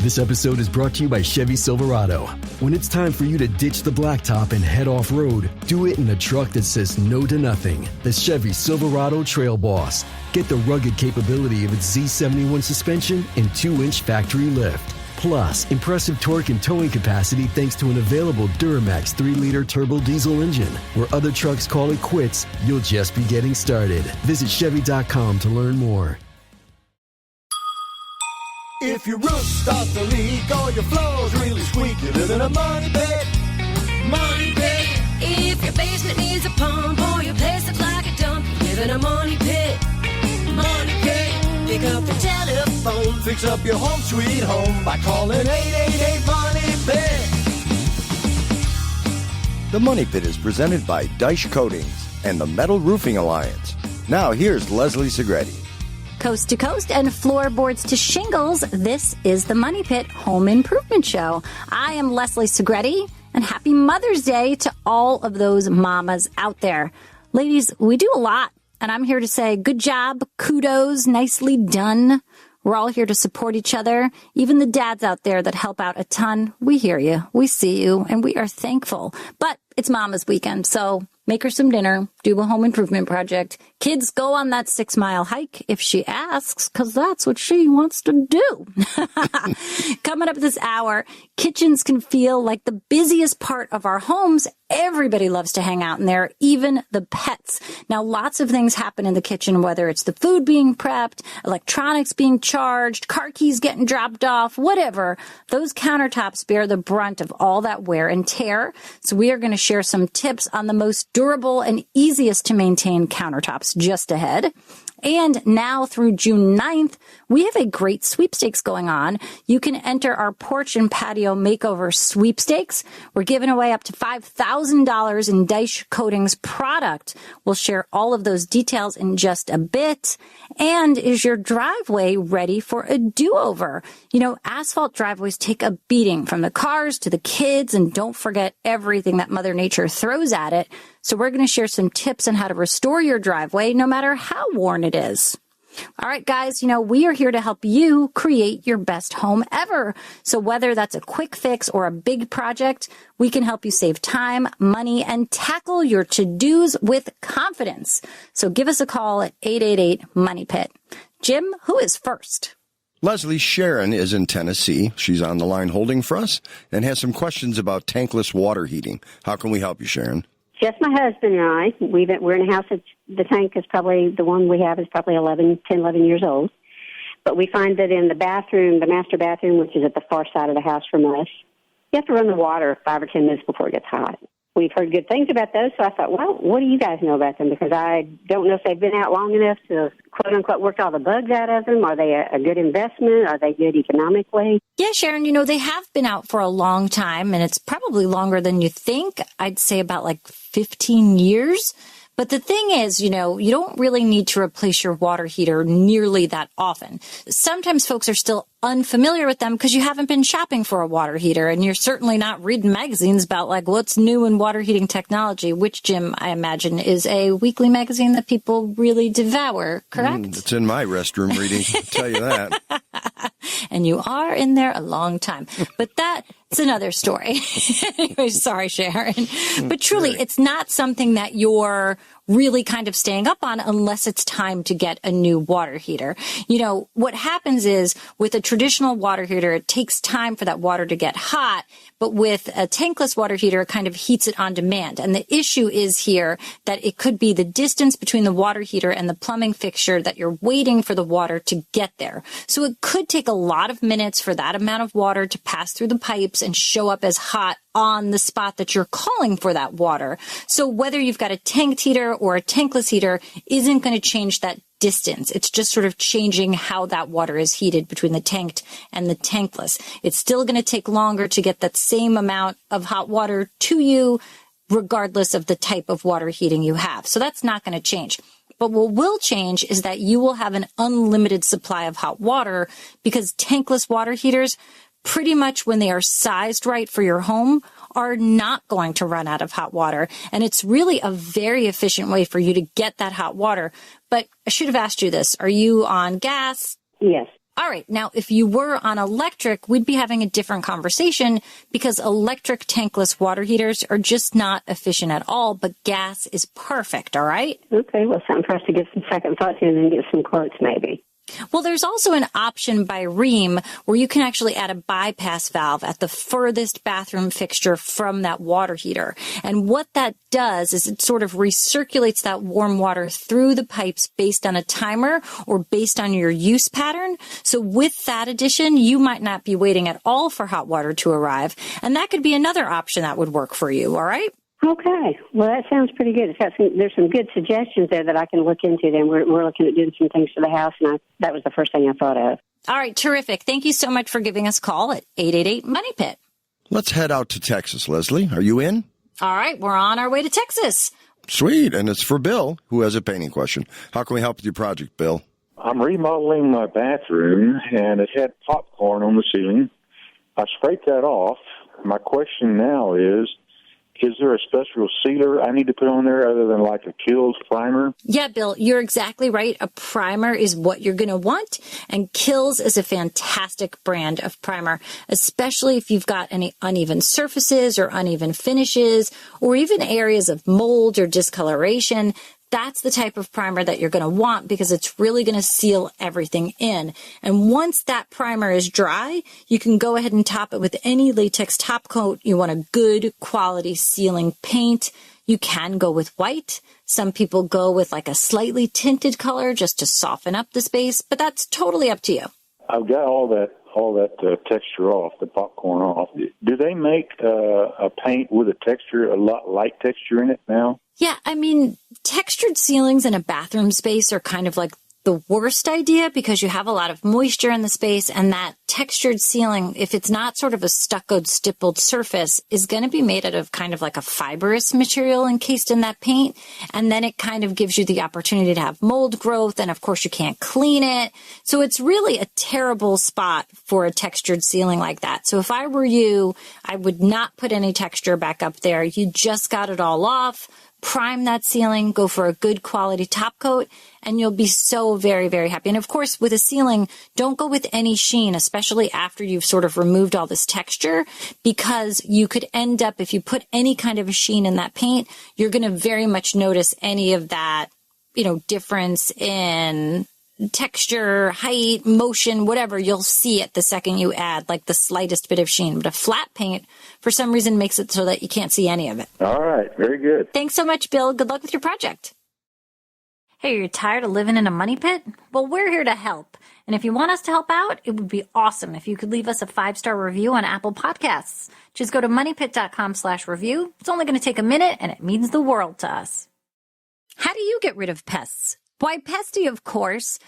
This episode is brought to you by Chevy Silverado. When it's time for you to ditch the blacktop and head off-road, do it in a truck that says no to nothing. The Chevy Silverado Trail Boss. Get the rugged capability of its Z71 suspension and 2-inch factory lift. Plus, impressive torque and towing capacity thanks to an available Duramax 3-liter turbo diesel engine. Where other trucks call it quits, you'll just be getting started. Visit Chevy.com to learn more. If your roof starts to leak or your floor's really squeak, you live in a money pit. Money pit. If your basement needs a pump or your place looks like a dump, you live in a money pit. Money pit. Pick up the telephone. Fix up your home sweet home by calling 888-MONEY-PIT. The Money Pit is presented by Daich Coatings and the Metal Roofing Alliance. Now here's Leslie Segretti. Coast to coast and floorboards to shingles, this is the Money Pit Home Improvement Show. I am Leslie Segretti, and happy Mother's Day to all of those mamas out there. Ladies, we do a lot, and I'm here to say good job, kudos, nicely done. We're all here to support each other. Even the dads out there that help out a ton, we hear you, we see you, and we are thankful. But it's Mama's weekend, so make her some dinner, do a home improvement project. Kids, go on that 6-mile hike if she asks, because that's what she wants to do. Coming up this hour, kitchens can feel like the busiest part of our homes. Everybody loves to hang out in there, even the pets. Now, lots of things happen in the kitchen, whether it's the food being prepped, electronics being charged, car keys getting dropped off, whatever. Those countertops bear the brunt of all that wear and tear. So we are going to share some tips on the most durable and easiest to maintain countertops just ahead. And now through June 9th, we have a great sweepstakes going on. You can enter our porch and patio makeover sweepstakes. We're giving away up to $5,000 in Daich Coatings product. We'll share all of those details in just a bit. And is your driveway ready for a do-over? You know, asphalt driveways take a beating from the cars to the kids, and don't forget everything that Mother Nature throws at it. So we're going to share some tips on how to restore your driveway no matter how worn it is. All right, guys, you know, we are here to help you create your best home ever. So whether that's a quick fix or a big project, we can help you save time, money, and tackle your to-dos with confidence. So give us a call at 888-MONEY-PIT. Jim, who is first? Leslie, Sharon is in Tennessee. She's on the line holding for us and has some questions about tankless water heating. How can we help you, Sharon? Just my husband and I. We're in a house that's, the tank is probably, the one we have is probably 11 years old. But we find that in the bathroom, the master bathroom, which is at the far side of the house from us, you have to run the water 5 or 10 minutes before it gets hot. We've heard good things about those, so I thought, well, what do you guys know about them? Because I don't know if they've been out long enough to, quote-unquote, work all the bugs out of them. Are they a good investment? Are they good economically? Yeah, Sharon, you know, they have been out for a long time, and it's probably longer than you think. I'd say about like 15 years. But the thing is, you know, you don't really need to replace your water heater nearly that often. Sometimes folks are still unfamiliar with them because you haven't been shopping for a water heater, and you're certainly not reading magazines about like what's new in water heating technology, which, Jim, I imagine is a weekly magazine that people really devour, correct? It's in my restroom reading, I'll tell you that. And you are in there a long time. But that's another story. Anyway, sorry, Sharon. But truly, it's not something that you're really kind of staying up on unless it's time to get a new water heater. You know, what happens is with a traditional water heater, it takes time for that water to get hot. But with a tankless water heater, it kind of heats it on demand. And the issue is here that it could be the distance between the water heater and the plumbing fixture that you're waiting for the water to get there. So it could take a lot of minutes for that amount of water to pass through the pipes and show up as hot on the spot that you're calling for that water. So whether you've got a tanked heater or a tankless heater isn't going to change that distance. It's just sort of changing how that water is heated between the tanked and the tankless. It's still going to take longer to get that same amount of hot water to you, regardless of the type of water heating you have. So that's not going to change. But what will change is that you will have an unlimited supply of hot water because tankless water heaters, pretty much when they are sized right for your home, are not going to run out of hot water. And it's really a very efficient way for you to get that hot water. But I should have asked you this. Are you on gas? Yes. All right. Now, if you were on electric, we'd be having a different conversation because electric tankless water heaters are just not efficient at all, but gas is perfect. All right. Okay, well, something for us to give some second thought to and then get some quotes maybe. Well, there's also an option by Rheem where you can actually add a bypass valve at the furthest bathroom fixture from that water heater. And what that does is it sort of recirculates that warm water through the pipes based on a timer or based on your use pattern. So with that addition, you might not be waiting at all for hot water to arrive. And that could be another option that would work for you. All right. Okay. Well, that sounds pretty good. There's some good suggestions there that I can look into. Then we're looking at doing some things for the house, and that was the first thing I thought of. All right. Terrific. Thank you so much for giving us a call at 888-MONEY-PIT. Let's head out to Texas, Leslie. Are you in? All right. We're on our way to Texas. Sweet. And it's for Bill, who has a painting question. How can we help with your project, Bill? I'm remodeling my bathroom, and it had popcorn on the ceiling. I scraped that off. My question now is there a special sealer I need to put on there other than like a Kills primer? Yeah, Bill, you're exactly right. A primer is what you're going to want, and Kills is a fantastic brand of primer, especially if you've got any uneven surfaces or uneven finishes or even areas of mold or discoloration. That's the type of primer that you're going to want because it's really going to seal everything in. And once that primer is dry, you can go ahead and top it with any latex top coat. You want a good quality sealing paint. You can go with white. Some people go with like a slightly tinted color just to soften up the space, but that's totally up to you. I've got all that texture off, the popcorn off. Do they make a paint with a texture, a light texture in it now? Yeah, I mean, textured ceilings in a bathroom space are kind of like the worst idea because you have a lot of moisture in the space, and that textured ceiling, if it's not sort of a stuccoed, stippled surface, is going to be made out of kind of like a fibrous material encased in that paint. And then it kind of gives you the opportunity to have mold growth. And of course, you can't clean it. So it's really a terrible spot for a textured ceiling like that. So if I were you, I would not put any texture back up there. You just got it all off. Prime that ceiling, go for a good quality top coat, and you'll be so very, very happy. And of course, with a ceiling, don't go with any sheen, especially after you've sort of removed all this texture, because you could end up, if you put any kind of a sheen in that paint, you're going to very much notice any of that, difference in texture, height, motion, whatever. You'll see it the second you add like the slightest bit of sheen. But a flat paint, for some reason, makes it so that you can't see any of it. All right. Very good. Thanks so much, Bill. Good luck with your project. Hey, you're tired of living in a money pit? Well, we're here to help. And if you want us to help out, it would be awesome if you could leave us a 5-star review on Apple Podcasts. Just go to moneypit.com/review. It's only going to take a minute, and it means the world to us. How do you get rid of pests? Why, pesty, of course.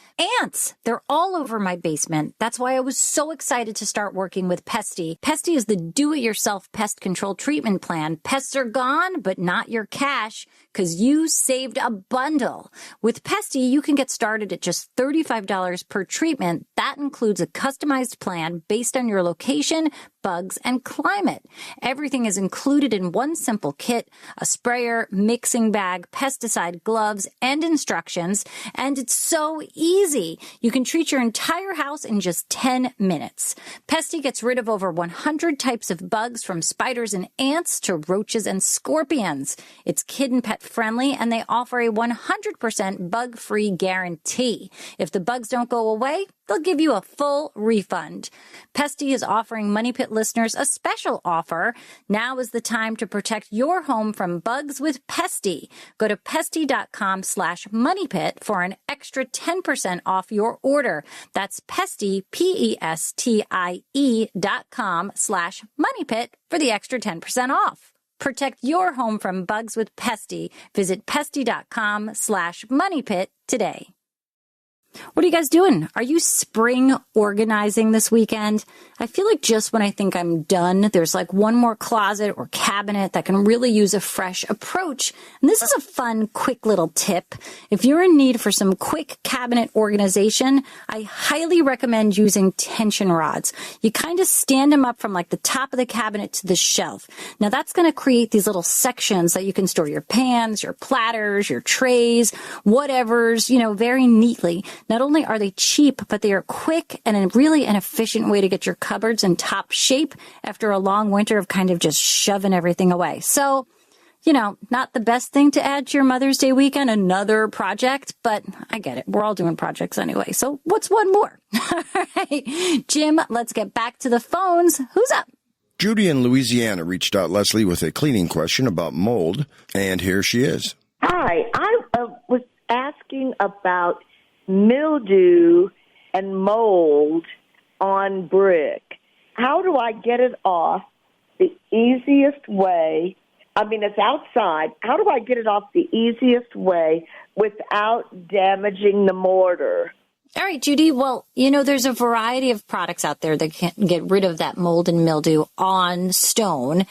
Ants. They're all over my basement. That's why I was so excited to start working with Pesty. Pesty is the do-it-yourself pest control treatment plan. Pests are gone, but not your cash, because you saved a bundle. With Pesty, you can get started at just $35 per treatment. That includes a customized plan based on your location, bugs, and climate. Everything is included in one simple kit: a sprayer, mixing bag, pesticide, gloves, and instructions. And it's so easy. You can treat your entire house in just 10 minutes. Pesty gets rid of over 100 types of bugs, from spiders and ants to roaches and scorpions. It's kid and pet friendly, and they offer a 100% bug-free guarantee. If the bugs don't go away, they'll give you a full refund. Pesty is offering Money Pit listeners a special offer. Now is the time to protect your home from bugs with Pesty. Go to pesty.com/moneypit for an extra 10% off your order. That's Pesty, PESTIE.com/moneypit for the extra 10% off. Protect your home from bugs with Pesty. Visit pesty.com/moneypit today. What are you guys doing? Are you spring organizing this weekend? I feel like just when I think I'm done, there's like one more closet or cabinet that can really use a fresh approach. And this is a fun, quick little tip. If you're in need for some quick cabinet organization, I highly recommend using tension rods. You kind of stand them up from like the top of the cabinet to the shelf. Now that's going to create these little sections that you can store your pans, your platters, your trays, whatever's, very neatly. Not only are they cheap, but they are quick and really an efficient way to get your cupboards in top shape after a long winter of kind of just shoving everything away. So, not the best thing to add to your Mother's Day weekend, another project, but I get it. We're all doing projects anyway. So what's one more? All right, Jim, let's get back to the phones. Who's up? Judy in Louisiana reached out, Leslie, with a cleaning question about mold, and here she is. Hi, I was asking about mildew and mold on brick. How do I get it off the easiest way? I mean, it's outside. How do I get it off the easiest way without damaging the mortar? All right, Judy. Well, there's a variety of products out there that can get rid of that mold and mildew on stone.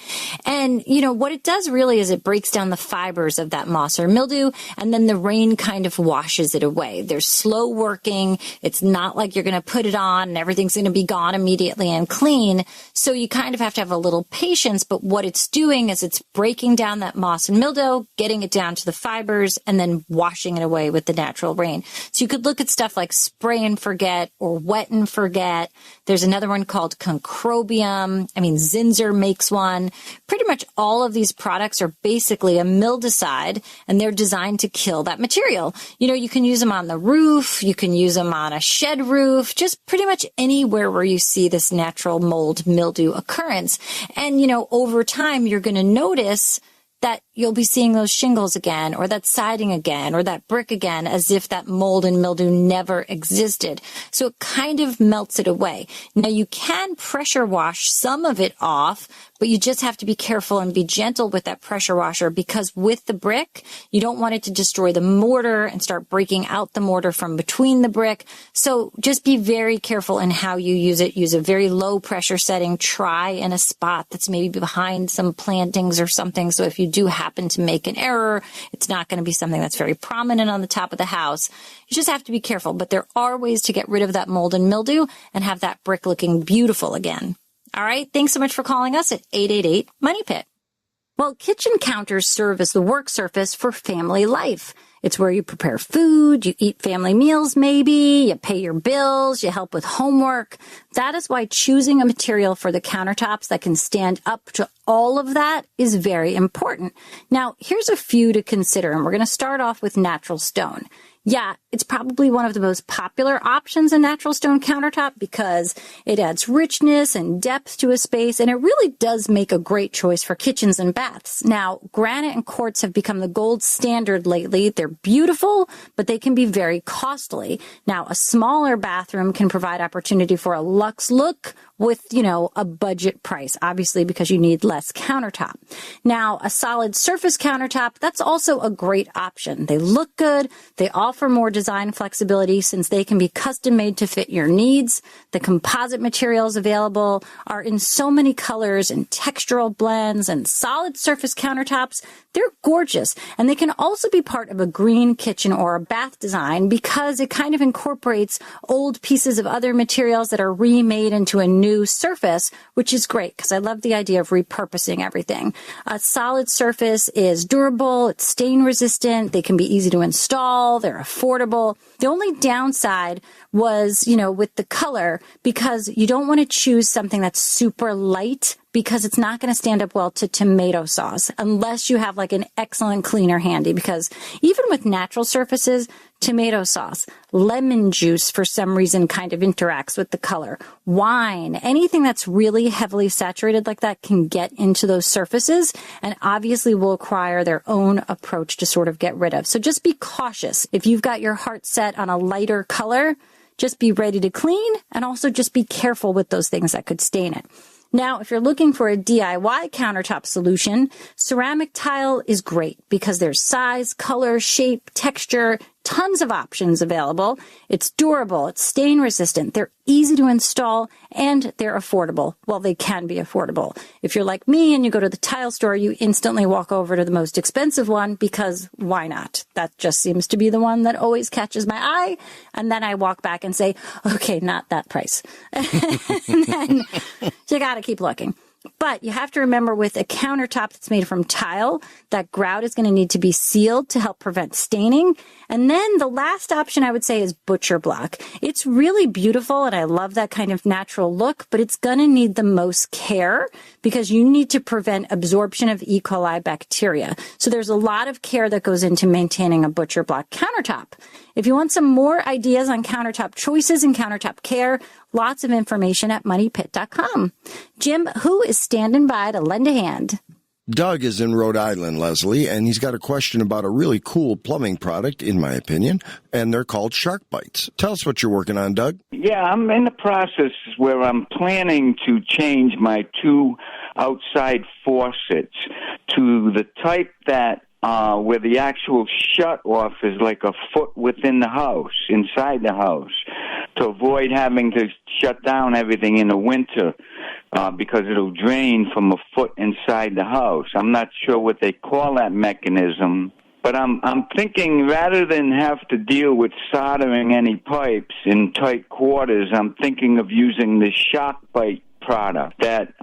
And, what it does really is it breaks down the fibers of that moss or mildew, and then the rain kind of washes it away. They're slow working. It's not like you're going to put it on and everything's going to be gone immediately and clean. So you kind of have to have a little patience. But what it's doing is it's breaking down that moss and mildew, getting it down to the fibers, and then washing it away with the natural rain. So you could look at stuff like spray and forget or wet and forget. There's another one called Concrobium. Zinsser makes one. Pretty much all of these products are basically a mildewcide, and they're designed to kill that material. You can use them on the roof. You can use them on a shed roof, just pretty much anywhere where you see this natural mold mildew occurrence. And, over time, you're going to notice that you'll be seeing those shingles again, or that siding again, or that brick again, as if that mold and mildew never existed. So it kind of melts it away. Now, you can pressure wash some of it off, but you just have to be careful and be gentle with that pressure washer, because with the brick, you don't want it to destroy the mortar and start breaking out the mortar from between the brick. So just be very careful in how you use it. Use a very low pressure setting. Try in a spot that's maybe behind some plantings or something. So if you do happen to make an error, it's not going to be something that's very prominent on the top of the house. You just have to be careful. But there are ways to get rid of that mold and mildew and have that brick looking beautiful again. All right. Thanks so much for calling us at 888-MONEY-PIT. Well, kitchen counters serve as the work surface for family life. It's where you prepare food, you eat family meals maybe, you pay your bills, you help with homework. That is why choosing a material for the countertops that can stand up to all of that is very important. Now, here's a few to consider, and we're going to start off with natural stone. Yeah, it's probably one of the most popular options in natural stone countertop because it adds richness and depth to a space, and it really does make a great choice for kitchens and baths. Now, granite and quartz have become the gold standard lately. They're beautiful, but they can be very costly. Now, a smaller bathroom can provide opportunity for a luxe look with, a budget price, obviously, because you need less countertop. Now, a solid surface countertop, that's also a great option. They look good. They offer more design flexibility since they can be custom made to fit your needs. The composite materials available are in so many colors and textural blends, and solid surface countertops, they're gorgeous. And they can also be part of a green kitchen or a bath design because it kind of incorporates old pieces of other materials that are remade into a new surface, which is great because I love the idea of repurposing everything. A solid surface is durable, it's stain resistant, they can be easy to install, they're affordable. The only downside was, with the color, because you don't want to choose something that's super light because it's not going to stand up well to tomato sauce unless you have like an excellent cleaner handy, because even with natural surfaces, tomato sauce, lemon juice for some reason kind of interacts with the color. Wine, anything that's really heavily saturated like that can get into those surfaces and obviously will require their own approach to sort of get rid of. So just be cautious. If you've got your heart set on a lighter color, just be ready to clean and also just be careful with those things that could stain it. Now, if you're looking for a DIY countertop solution, ceramic tile is great because there's size, color, shape, texture, tons of options available. It's durable, it's stain resistant, they're easy to install, and they're affordable. Well, they can be affordable. If you're like me and you go to the tile store, you instantly walk over to the most expensive one because why not? That just seems to be the one that always catches my eye. And then I walk back and say, okay, not that price. And then you got to keep looking. But you have to remember with a countertop that's made from tile, that grout is going to need to be sealed to help prevent staining. And then the last option I would say is butcher block. It's really beautiful and I love that kind of natural look, but it's going to need the most care because you need to prevent absorption of E. coli bacteria. So there's a lot of care that goes into maintaining a butcher block countertop. If you want some more ideas on countertop choices and countertop care, lots of information at moneypit.com. Jim, who is standing by to lend a hand? Doug is in Rhode Island, Leslie, and he's got a question about a really cool plumbing product, in my opinion, and they're called shark bites. Tell us what you're working on, Doug. Yeah, I'm in the process where I'm planning to change my 2 outside faucets to the type that where the actual shut-off is like a foot within the house, inside the house, to avoid having to shut down everything in the winter because it'll drain from a foot inside the house. I'm not sure what they call that mechanism, but I'm thinking rather than have to deal with soldering any pipes in tight quarters, I'm thinking of using the shock bite product that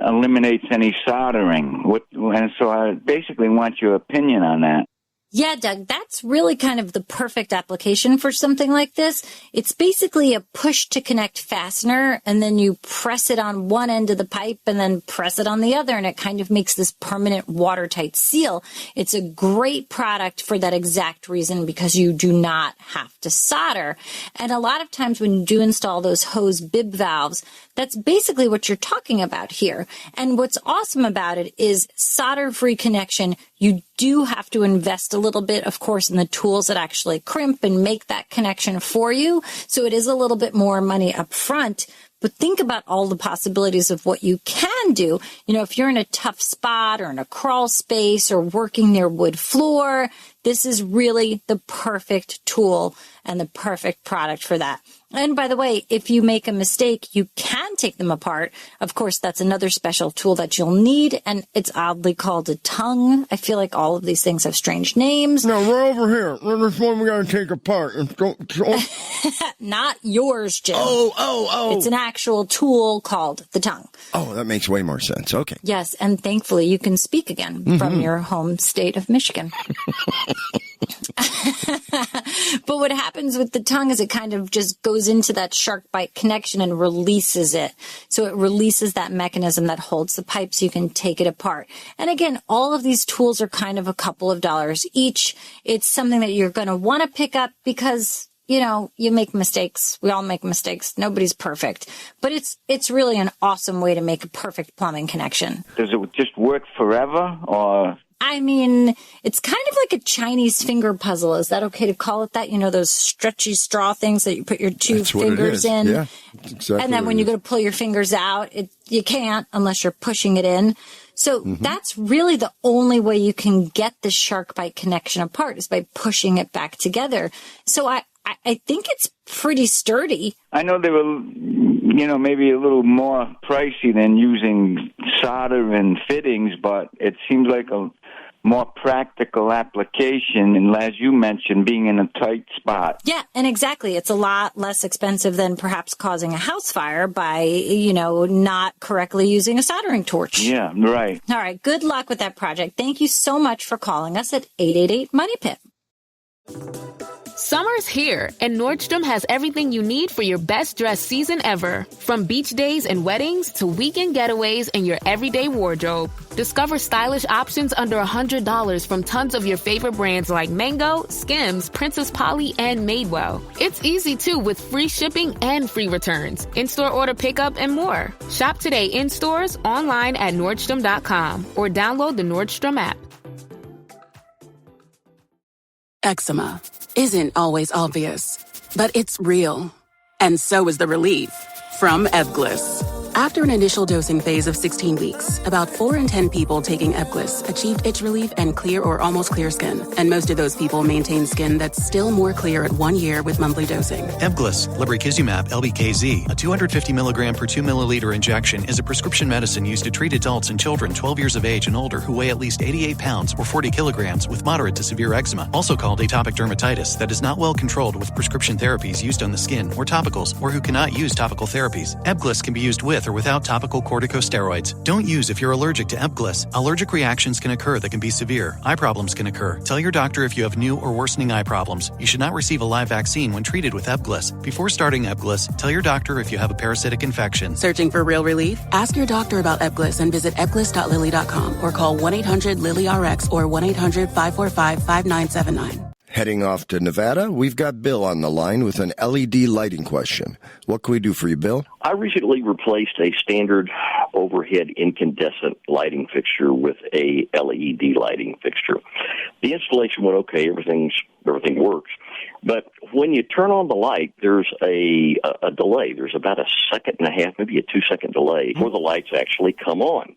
eliminates any soldering. And so I basically want your opinion on that. Yeah, Doug, that's really kind of the perfect application for something like this. It's basically a push-to-connect fastener, and then you press it on one end of the pipe and then press it on the other, and it kind of makes this permanent watertight seal. It's a great product for that exact reason because you do not have to solder. And a lot of times when you do install those hose bib valves, that's basically what you're talking about here. And what's awesome about it is solder-free connection. You do have to invest a little bit, of course, in the tools that actually crimp and make that connection for you. So it is a little bit more money up front. But think about all the possibilities of what you can do. You know, if you're in a tough spot or in a crawl space or working near wood floor, this is really the perfect tool and the perfect product for that. And by the way, if you make a mistake, you can take them apart. Of course, that's another special tool that you'll need, and it's oddly called a tongue. I feel like all of these things have strange names. No, we're over here. This one we got to take apart. Not yours, Jim. Oh. It's an actual tool called the tongue. Oh, that makes way more sense. Okay. Yes, and thankfully you can speak again from your home state of Michigan. But what happens with the tongue is it kind of just goes into that shark bite connection and releases it. So it releases that mechanism that holds the pipe so you can take it apart. And again, all of these tools are kind of a couple of dollars each. It's something that you're going to want to pick up because, you know, you make mistakes. We all make mistakes. Nobody's perfect. But it's really an awesome way to make a perfect plumbing connection. Does it just work forever or... I mean, it's kind of like a Chinese finger puzzle. Is that okay to call it that? You know, those stretchy straw things that you put your two fingers in. Yeah, exactly. And then when you go to pull your fingers out, you can't unless you're pushing it in. So that's really the only way you can get the shark bite connection apart is by pushing it back together. So I think it's pretty sturdy. I know they were, you know, maybe a little more pricey than using solder and fittings, but it seems like a more practical application, and as you mentioned, being in a tight spot. Yeah, and exactly. It's a lot less expensive than perhaps causing a house fire by, you know, not correctly using a soldering torch. Yeah, right. All right, good luck with that project. Thank you so much for calling us at 888-MONEY-PIT. Summer's here, and Nordstrom has everything you need for your best dress season ever. From beach days and weddings to weekend getaways and your everyday wardrobe. Discover stylish options under $100 from tons of your favorite brands like Mango, Skims, Princess Polly, and Madewell. It's easy, too, with free shipping and free returns, in-store order pickup, and more. Shop today in stores, online at Nordstrom.com, or download the Nordstrom app. Eczema isn't always obvious, but it's real. And so is the relief from Ebglyss. After an initial dosing phase of 16 weeks, about 4 in 10 people taking Ebglyss achieved itch relief and clear or almost clear skin. And most of those people maintain skin that's still more clear at 1 year with monthly dosing. Ebglyss, lebrikizumab LBKZ, a 250 milligram per 2 milliliter injection, is a prescription medicine used to treat adults and children 12 years of age and older who weigh at least 88 pounds or 40 kilograms with moderate to severe eczema, also called atopic dermatitis, that is not well controlled with prescription therapies used on the skin or topicals, or who cannot use topical therapies. Ebglyss can be used with with or without topical corticosteroids. Don't use if you're allergic to Ebglyss. Allergic reactions can occur that can be severe. Eye problems can occur. Tell your doctor if you have new or worsening eye problems. You should not receive a live vaccine when treated with Ebglyss. Before starting Ebglyss, tell your doctor if you have a parasitic infection. Searching for real relief? Ask your doctor about Ebglyss and visit ebglyss.lily.com or call 1-800-LILY-RX or 1-800-545-5979. Heading off to Nevada, we've got Bill on the line with an LED lighting question. What can we do for you, Bill? I recently replaced a standard overhead incandescent lighting fixture with a LED lighting fixture. The installation went okay. Everything works. But when you turn on the light, there's a delay. There's about a second and a half, maybe a 2-second delay before the lights actually come on.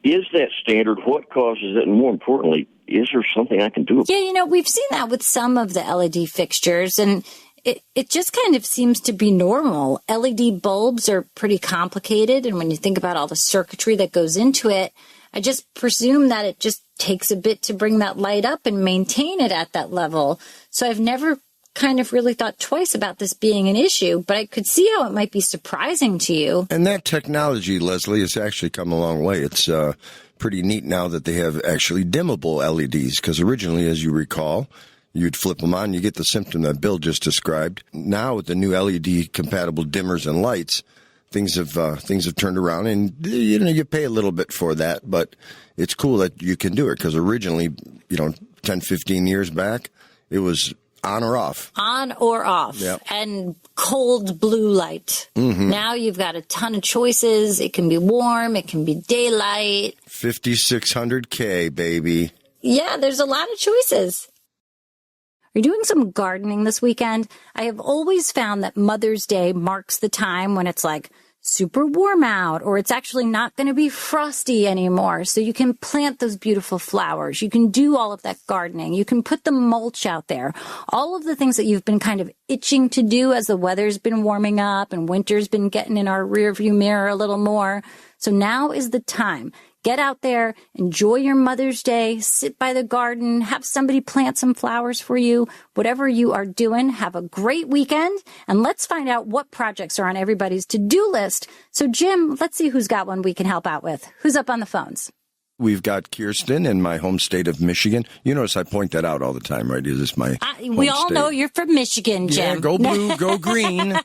Is that standard? What causes it? And more importantly, is there something I can do? Yeah, we've seen that with some of the LED fixtures, and it just kind of seems to be normal. LED bulbs are pretty complicated, and when you think about all the circuitry that goes into it, I just presume that it just takes a bit to bring that light up and maintain it at that level. So I've never kind of really thought twice about this being an issue, but I could see how it might be surprising to you. And that technology, Leslie, has actually come a long way. It's pretty neat now that they have actually dimmable LEDs, because originally, as you recall, you'd flip them on, you get the symptom that Bill just described. Now with the new LED-compatible dimmers and lights, things have turned around, and you pay a little bit for that, but it's cool that you can do it, because originally, 10, 15 years back, it was on or off. On or off. Yep. And cold blue light. Mm-hmm. Now you've got a ton of choices. It can be warm. It can be daylight. 5600K, baby. Yeah, there's a lot of choices. Are you doing some gardening this weekend? I have always found that Mother's Day marks the time when it's like super warm out, or it's actually not going to be frosty anymore. So you can plant those beautiful flowers. You can do all of that gardening. You can put the mulch out there. All of the things that you've been kind of itching to do as the weather's been warming up and winter's been getting in our rearview mirror a little more. So now is the time. Get out there, enjoy your Mother's Day, sit by the garden, have somebody plant some flowers for you. Whatever you are doing, have a great weekend, and let's find out what projects are on everybody's to-do list. So, Jim, let's see who's got one we can help out with. Who's up on the phones? We've got Kirsten in my home state of Michigan. You notice I point that out all the time, right? Is this my we all state? know you're from Michigan, Jim. Yeah, go blue, go green.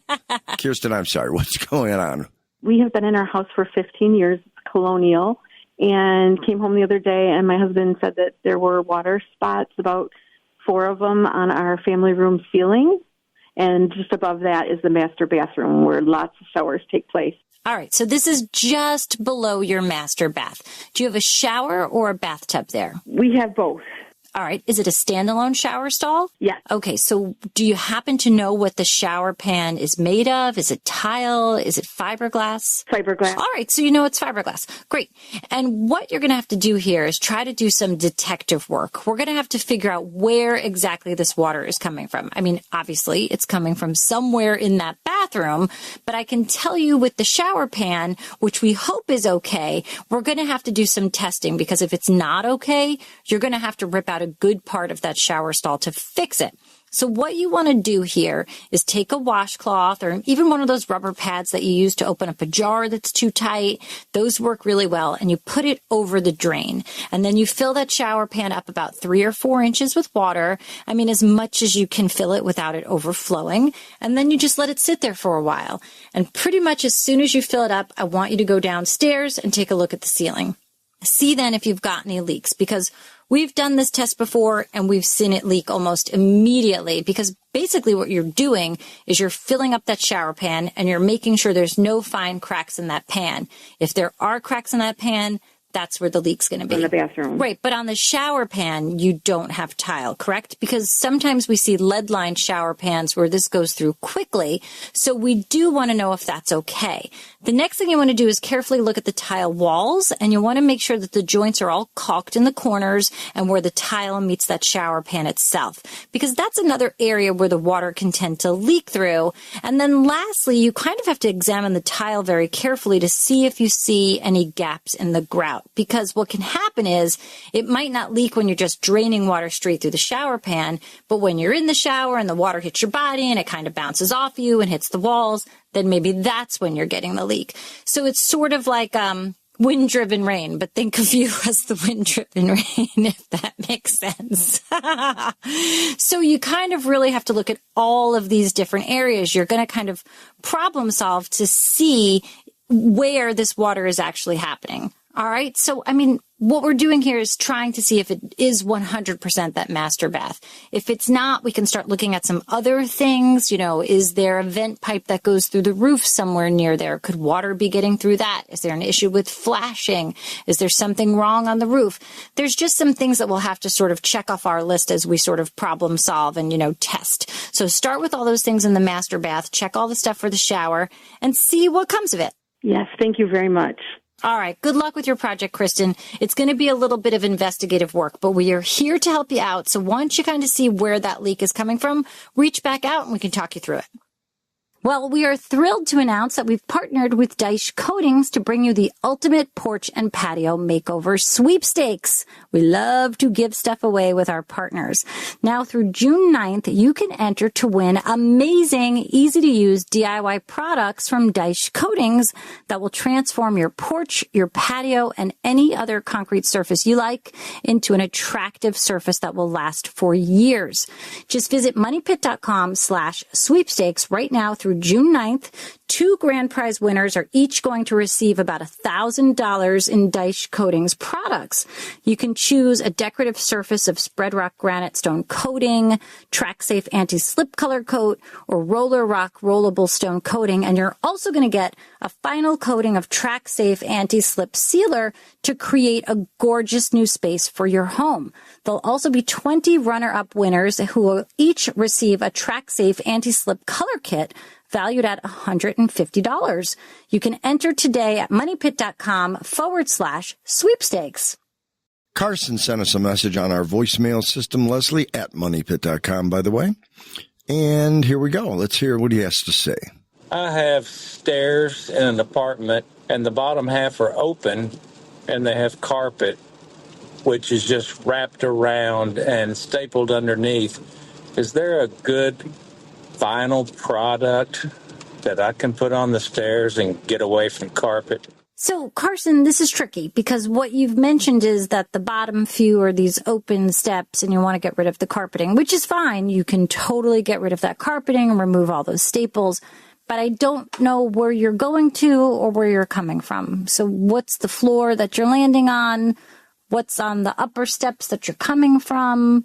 Kirsten, I'm sorry. What's going on? We have been in our house for 15 years, colonial, and came home the other day, and my husband said that there were water spots, about 4 of them, on our family room ceiling. And just above that is the master bathroom where lots of showers take place. All right, so this is just below your master bath. Do you have a shower or a bathtub there? We have both. All right. Is it a standalone shower stall? Yeah. Okay. So do you happen to know what the shower pan is made of? Is it tile? Is it fiberglass? Fiberglass. All right. So you know it's fiberglass. Great. And what you're going to have to do here is try to do some detective work. We're going to have to figure out where exactly this water is coming from. I mean, obviously it's coming from somewhere in that bathroom, but I can tell you with the shower pan, which we hope is okay, we're going to have to do some testing, because if it's not okay, you're going to have to rip out a good part of that shower stall to fix it. So what you want to do here is take a washcloth or even one of those rubber pads that you use to open up a jar that's too tight. Those work really well. And you put it over the drain. And then you fill that shower pan up about 3 or 4 inches with water. I mean, as much as you can fill it without it overflowing. And then you just let it sit there for a while. And pretty much as soon as you fill it up, I want you to go downstairs and take a look at the ceiling. See then if you've got any leaks, because we've done this test before and we've seen it leak almost immediately, because basically what you're doing is you're filling up that shower pan and you're making sure there's no fine cracks in that pan. If there are cracks in that pan, that's where the leak's going to be. In the bathroom. Right. But on the shower pan, you don't have tile, correct? Because sometimes we see lead-lined shower pans where this goes through quickly. So we do want to know if that's okay. The next thing you want to do is carefully look at the tile walls, and you want to make sure that the joints are all caulked in the corners and where the tile meets that shower pan itself, because that's another area where the water can tend to leak through. And then lastly, you kind of have to examine the tile very carefully to see if you see any gaps in the grout. out, because what can happen is it might not leak when you're just draining water straight through the shower pan, but when you're in the shower and the water hits your body and it kind of bounces off you and hits the walls, then maybe that's when you're getting the leak. So it's sort of like wind-driven rain, but think of you as the wind-driven rain, if that makes sense. So you kind of really have to look at all of these different areas. You're going to kind of problem solve to see where this water is actually happening. All right. So, I mean, what we're doing here is trying to see if it is 100% that master bath. If it's not, we can start looking at some other things. You know, is there a vent pipe that goes through the roof somewhere near there? Could water be getting through that? Is there an issue with flashing? Is there something wrong on the roof? There's just some things that we'll have to sort of check off our list as we sort of problem solve and, you know, test. So start with all those things in the master bath, check all the stuff for the shower, and see what comes of it. Yes, thank you very much. All right. Good luck with your project, Kristen. It's going to be a little bit of investigative work, but we are here to help you out. So once you kind of see where that leak is coming from, reach back out and we can talk you through it. Well, we are thrilled to announce that we've partnered with Daich Coatings to bring you the ultimate porch and patio makeover sweepstakes. We love to give stuff away with our partners. Now through June 9th, you can enter to win amazing, easy-to-use DIY products from Daich Coatings that will transform your porch, your patio, and any other concrete surface you like into an attractive surface that will last for years. Just visit moneypit.com/sweepstakes right now through June 9th. 2 grand prize winners are each going to receive about $1,000 in Daich Coatings products. You can choose a decorative surface of Spread Rock Granite Stone Coating, Track Safe Anti-Slip Color Coat, or Roller Rock Rollable Stone Coating, and you're also going to get a final coating of Track Safe Anti-Slip Sealer to create a gorgeous new space for your home. There'll also be 20 runner-up winners who will each receive a Track Safe Anti-Slip Color Kit valued at $150. You can enter today at moneypit.com/sweepstakes. Carson sent us a message on our voicemail system, Leslie, at moneypit.com, by the way. And here we go. Let's hear what he has to say. I have stairs in an apartment, and the bottom half are open, and they have carpet, which is just wrapped around and stapled underneath. Is there a good vinyl product that I can put on the stairs and get away from carpet? So, Carson, this is tricky because what you've mentioned is that the bottom few are these open steps and you want to get rid of the carpeting, which is fine. You can totally get rid of that carpeting and remove all those staples. But I don't know where you're going to or where you're coming from. So what's the floor that you're landing on? What's on the upper steps that you're coming from?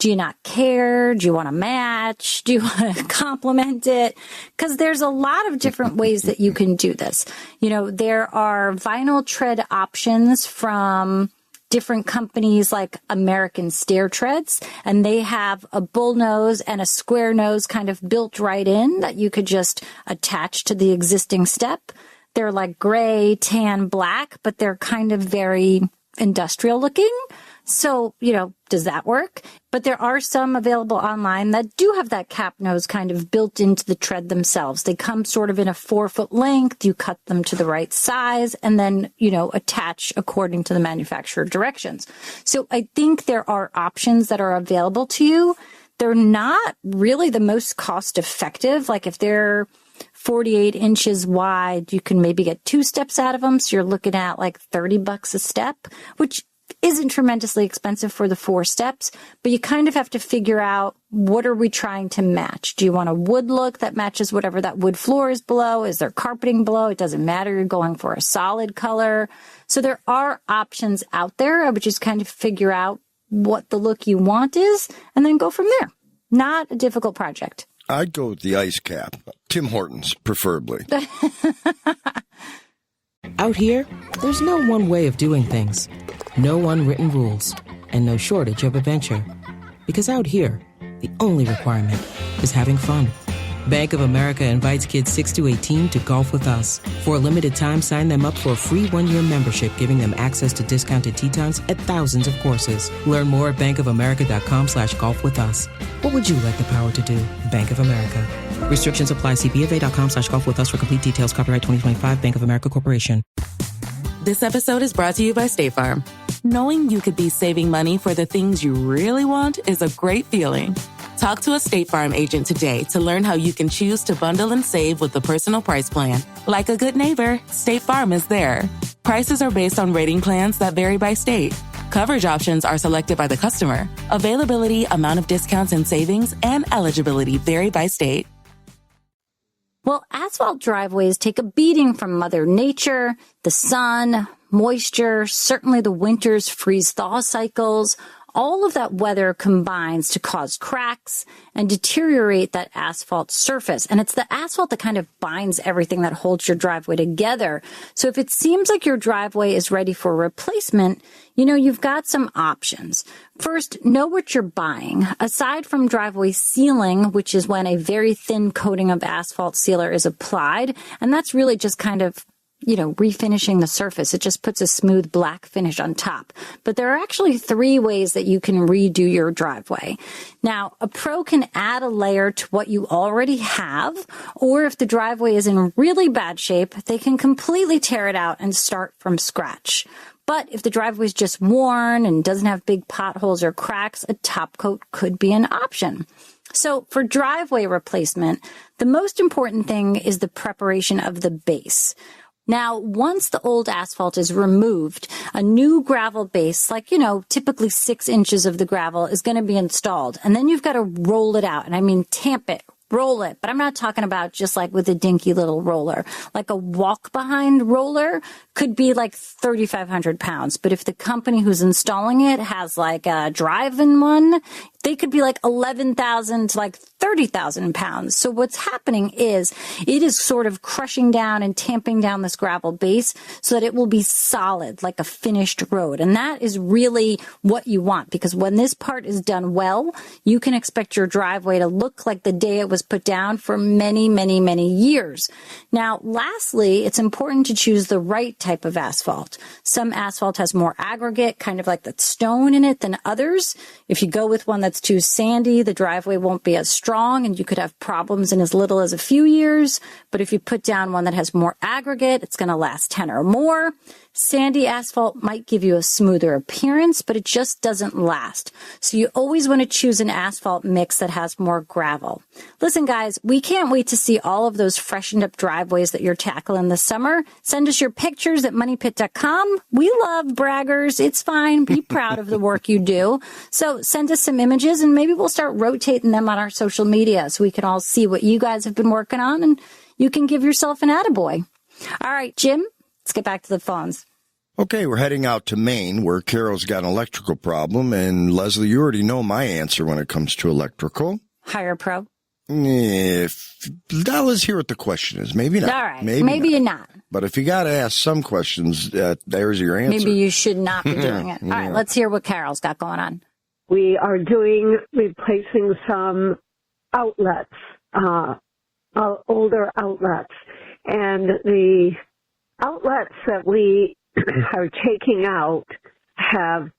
Do you not care? Do you want to match? Do you want to complement it? Because there's a lot of different ways that you can do this. You know, there are vinyl tread options from different companies like American Stair Treads, and they have a bull nose and a square nose kind of built right in that you could just attach to the existing step. They're like gray, tan, black, but they're kind of very industrial looking. So, you know, does that work? But there are some available online that do have that cap nose kind of built into the tread themselves. They come sort of in a 4-foot length. You cut them to the right size and then, you know, attach according to the manufacturer directions. So I think there are options that are available to you. They're not really the most cost effective. Like if they're 48 inches wide, you can maybe get 2 steps out of them. So you're looking at like $30 a step, which isn't tremendously expensive for the 4 steps, but you kind of have to figure out, what are we trying to match? Do you want a wood look that matches whatever that wood floor is below? Is there carpeting below? It doesn't matter. You're going for a solid color. So there are options out there. I would just kind of figure out what the look you want is and then go from there. Not a difficult project. I'd go with the ice cap. Tim Hortons, preferably. Out here, there's no one way of doing things. No unwritten rules, and no shortage of adventure. Because out here, the only requirement is having fun. Bank of America invites kids 6 to 18 to golf with us. For a limited time, sign them up for a free 1-year membership, giving them access to discounted tee times at thousands of courses. Learn more at bankofamerica.com/golf with us. What would you like the power to do? Bank of America. Restrictions apply. See BofA.com/golf with us for complete details. Copyright 2025 Bank of America Corporation. This episode is brought to you by State Farm. Knowing you could be saving money for the things you really want is a great feeling. Talk to a State Farm agent today to learn how you can choose to bundle and save with the Personal Price Plan. Like a good neighbor, State Farm is there. Prices are based on rating plans that vary by state. Coverage options are selected by the customer. Availability, amount of discounts and savings, and eligibility vary by state. Well, asphalt driveways take a beating from Mother Nature, the sun, moisture, certainly the winter's freeze-thaw cycles. All of that weather combines to cause cracks and deteriorate that asphalt surface. And it's the asphalt that kind of binds everything that holds your driveway together. So if it seems like your driveway is ready for replacement, you've got some options. First, know what you're buying. Aside from driveway sealing, which is when a very thin coating of asphalt sealer is applied, and that's really just kind of refinishing the surface. It just puts a smooth black finish on top. But there are actually 3 ways that you can redo your driveway. Now, a pro can add a layer to what you already have, or if the driveway is in really bad shape, they can completely tear it out and start from scratch. But if the driveway is just worn and doesn't have big potholes or cracks, a top coat could be an option. So for driveway replacement, the most important thing is the preparation of the base. Now, once the old asphalt is removed, a new gravel base, typically 6 inches of the gravel is going to be installed. And then you've got to roll it out. And I mean, tamp it, roll it. But I'm not talking about just like with a dinky little roller. Like a walk-behind roller could be like 3,500 pounds. But if the company who's installing it has like a drive-in one, they could be like 11,000 to like 30,000 pounds. So what's happening is it is sort of crushing down and tamping down this gravel base so that it will be solid, like a finished road. And that is really what you want, because when this part is done well, you can expect your driveway to look like the day it was put down for many, many, many years. Now, lastly, it's important to choose the right type of asphalt. Some asphalt has more aggregate, kind of like that stone in it, than others. If you go with one that's too sandy, the driveway won't be as strong and you could have problems in as little as a few years. But if you put down one that has more aggregate, it's going to last 10 or more. Sandy asphalt might give you a smoother appearance, but it just doesn't last. So you always want to choose an asphalt mix that has more gravel. Listen, guys, we can't wait to see all of those freshened up driveways that you're tackling this summer. Send us your pictures at moneypit.com. We love braggers. It's fine. Be proud of the work you do. So send us some images and maybe we'll start rotating them on our social media so we can all see what you guys have been working on and you can give yourself an attaboy. All right, Jim. Let's get back to the phones. Okay, we're heading out to Maine, where Carol's got an electrical problem. And Leslie, you already know my answer when it comes to electrical. Hire a pro. Let's hear what the question is. Maybe not. All right. Maybe you're not. But if you got to ask some questions, there's your answer. Maybe you should not be doing it. All right, let's hear what Carol's got going on. We are replacing some outlets, older outlets. And the outlets that we are taking out have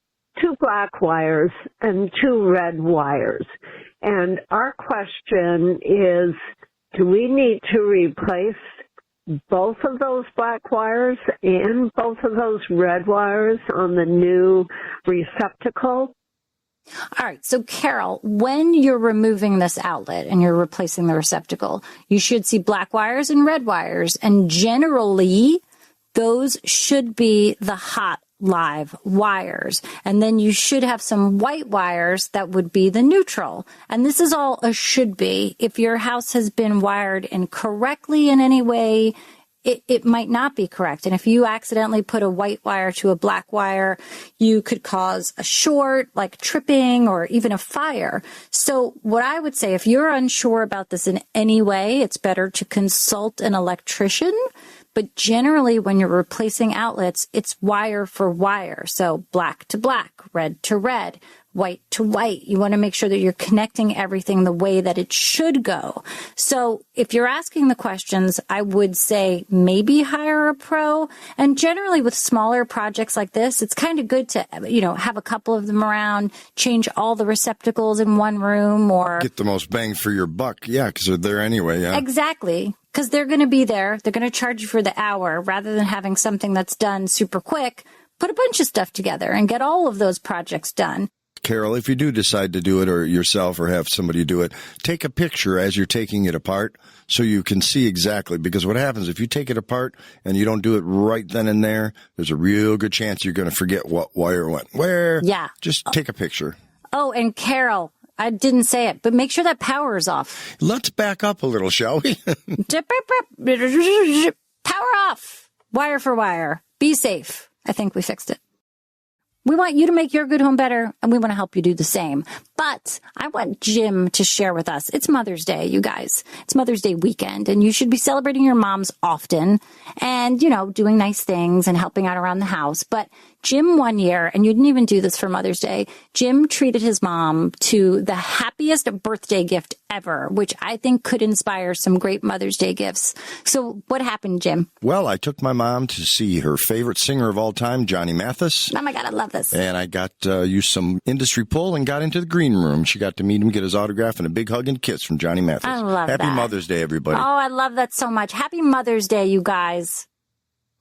2 black wires and 2 red wires. And our question is, do we need to replace both of those black wires and both of those red wires on the new receptacle? All right. So, Carol, when you're removing this outlet and you're replacing the receptacle, you should see black wires and red wires. And generally, those should be the hot live wires. And then you should have some white wires that would be the neutral. And this is all a should be. If your house has been wired incorrectly in any way, it might not be correct. And if you accidentally put a white wire to a black wire, you could cause a short, like tripping or even a fire. So what I would say, if you're unsure about this in any way, it's better to consult an electrician. But generally, when you're replacing outlets, it's wire for wire. So black to black, red to red, white to white. You want to make sure that you're connecting everything the way that it should go. So if you're asking the questions, I would say maybe hire a pro. And generally with smaller projects like this, it's kind of good to, have a couple of them around, change all the receptacles in one room or get the most bang for your buck. Yeah, because they're there anyway. Yeah, exactly. because they're going to be there. They're going to charge you for the hour rather than having something that's done super quick. Put a bunch of stuff together and get all of those projects done. Carol, if you do decide to do it or yourself or have somebody do it, take a picture as you're taking it apart so you can see exactly. Because what happens if you take it apart and you don't do it right then and there, there's a real good chance you're going to forget what wire went where. Yeah. Just take a picture. Oh, and Carol, I didn't say it, but make sure that power is off. Let's back up a little, shall we? Power off. Wire for wire. Be safe. I think we fixed it. We want you to make your good home better, and we want to help you do the same. But I want Jim to share with us. It's Mother's Day, you guys. It's Mother's Day weekend, and you should be celebrating your moms often and, doing nice things and helping out around the house. But Jim, one year, and you didn't even do this for Mother's Day, Jim treated his mom to the happiest birthday gift ever, which I think could inspire some great Mother's Day gifts. So what happened, Jim? Well, I took my mom to see her favorite singer of all time, Johnny Mathis. Oh, my God, I love this. And I got used some industry pull and got into the green room. She got to meet him, get his autograph, and a big hug and kiss from Johnny Mathis. I love that. Happy Mother's Day, everybody. Oh, I love that so much. Happy Mother's Day, you guys.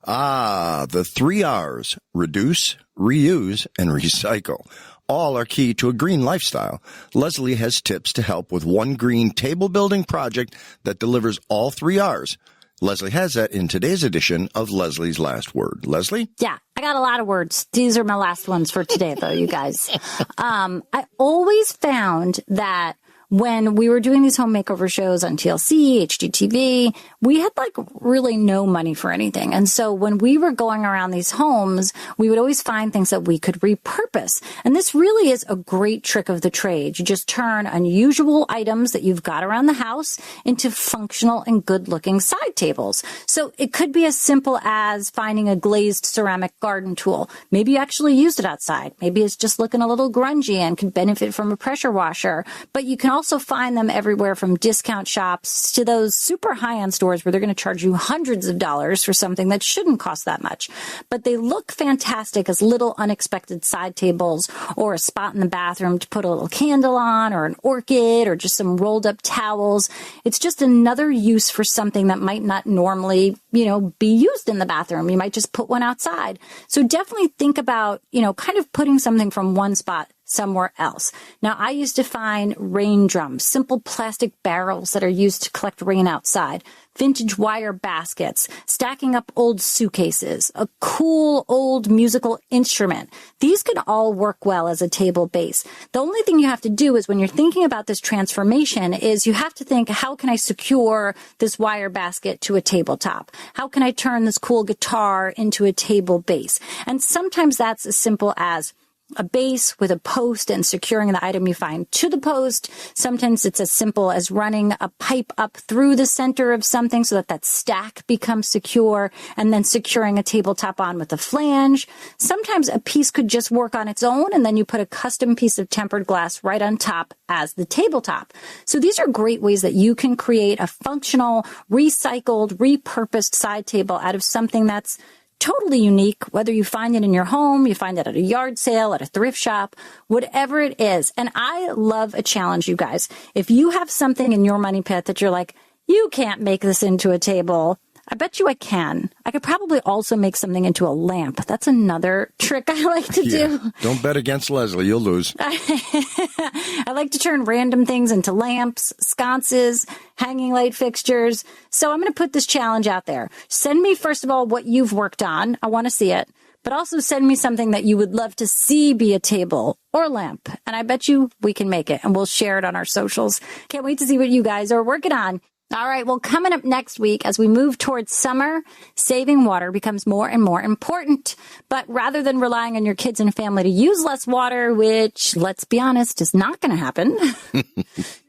The 3 R's: reduce, reuse, and recycle. All are key to a green lifestyle. Leslie has tips to help with one green table building project that delivers all 3 R's. Leslie has that in today's edition of Leslie's Last Word. Leslie? Yeah, I got a lot of words. These are my last ones for today, though, you guys. I always found that when we were doing these home makeover shows on TLC, HGTV, we had really no money for anything. And so when we were going around these homes, we would always find things that we could repurpose. And this really is a great trick of the trade. You just turn unusual items that you've got around the house into functional and good looking side tables. So it could be as simple as finding a glazed ceramic garden tool. Maybe you actually used it outside. Maybe it's just looking a little grungy and could benefit from a pressure washer, but you can also find them everywhere from discount shops to those super high-end stores where they're going to charge you hundreds of dollars for something that shouldn't cost that much. But they look fantastic as little unexpected side tables or a spot in the bathroom to put a little candle on or an orchid or just some rolled up towels. It's just another use for something that might not normally, be used in the bathroom. You might just put one outside. So definitely think about, kind of putting something from one spot somewhere else. Now, I used to find rain drums, simple plastic barrels that are used to collect rain outside, vintage wire baskets, stacking up old suitcases, a cool old musical instrument. These can all work well as a table base. The only thing you have to do is when you're thinking about this transformation is you have to think, how can I secure this wire basket to a tabletop? How can I turn this cool guitar into a table base? And sometimes that's as simple as a base with a post and securing the item you find to the post. Sometimes it's as simple as running a pipe up through the center of something so that that stack becomes secure, and then securing a tabletop on with a flange. Sometimes a piece could just work on its own, and then you put a custom piece of tempered glass right on top as the tabletop. So these are great ways that you can create a functional, recycled, repurposed side table out of something that's totally unique, whether you find it in your home, you find it at a yard sale, at a thrift shop, whatever it is. And I love a challenge, you guys. If you have something in your money pit that you're like, you can't make this into a table, I bet you I can. I could probably also make something into a lamp. That's another trick I like to do. Don't bet against Leslie. You'll lose. I like to turn random things into lamps, sconces, hanging light fixtures. So I'm going to put this challenge out there. Send me, first of all, what you've worked on. I want to see it. But also send me something that you would love to see be a table or a lamp. And I bet you we can make it. And we'll share it on our socials. Can't wait to see what you guys are working on. All right, well, coming up next week, as we move towards summer, saving water becomes more and more important. But rather than relying on your kids and family to use less water, which, let's be honest, is not going to happen,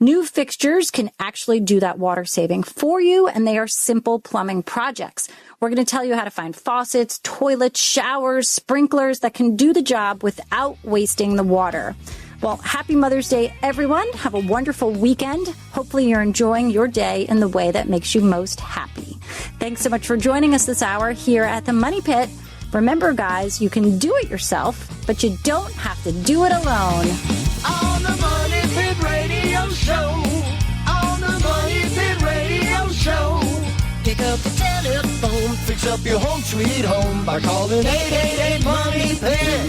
new fixtures can actually do that water saving for you, and they are simple plumbing projects. We're going to tell you how to find faucets, toilets, showers, sprinklers that can do the job without wasting the water. Well, happy Mother's Day, everyone. Have a wonderful weekend. Hopefully you're enjoying your day in the way that makes you most happy. Thanks so much for joining us this hour here at the Money Pit. Remember, guys, you can do it yourself, but you don't have to do it alone. On the Money Pit Radio Show. On the Money Pit Radio Show. Pick up the telephone. Fix up your home sweet home by calling 888 Money Pit.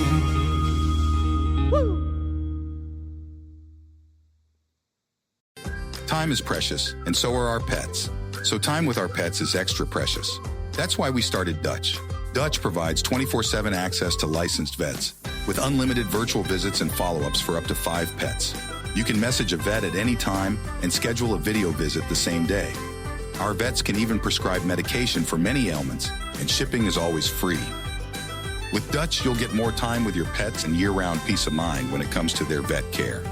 Time is precious, and so are our pets. So time with our pets is extra precious. That's why we started Daich. Daich provides 24/7 access to licensed vets with unlimited virtual visits and follow-ups for up to 5 pets. You can message a vet at any time and schedule a video visit the same day. Our vets can even prescribe medication for many ailments, and shipping is always free. With Daich, you'll get more time with your pets and year-round peace of mind when it comes to their vet care.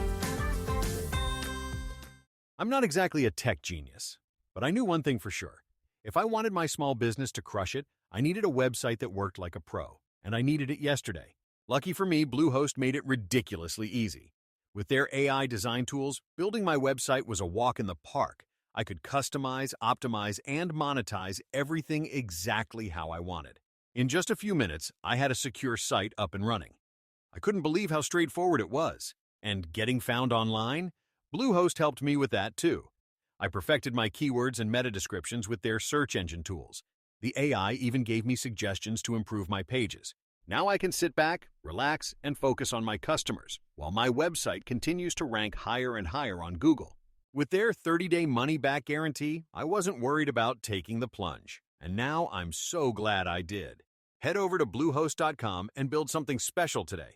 I'm not exactly a tech genius, but I knew one thing for sure. If I wanted my small business to crush it, I needed a website that worked like a pro, and I needed it yesterday. Lucky for me, Bluehost made it ridiculously easy. With their AI design tools, building my website was a walk in the park. I could customize, optimize, and monetize everything exactly how I wanted. In just a few minutes, I had a secure site up and running. I couldn't believe how straightforward it was. And getting found online? Bluehost helped me with that too. I perfected my keywords and meta descriptions with their search engine tools. The AI even gave me suggestions to improve my pages. Now I can sit back, relax, and focus on my customers, while my website continues to rank higher and higher on Google. With their 30-day money-back guarantee, I wasn't worried about taking the plunge. And now I'm so glad I did. Head over to Bluehost.com and build something special today.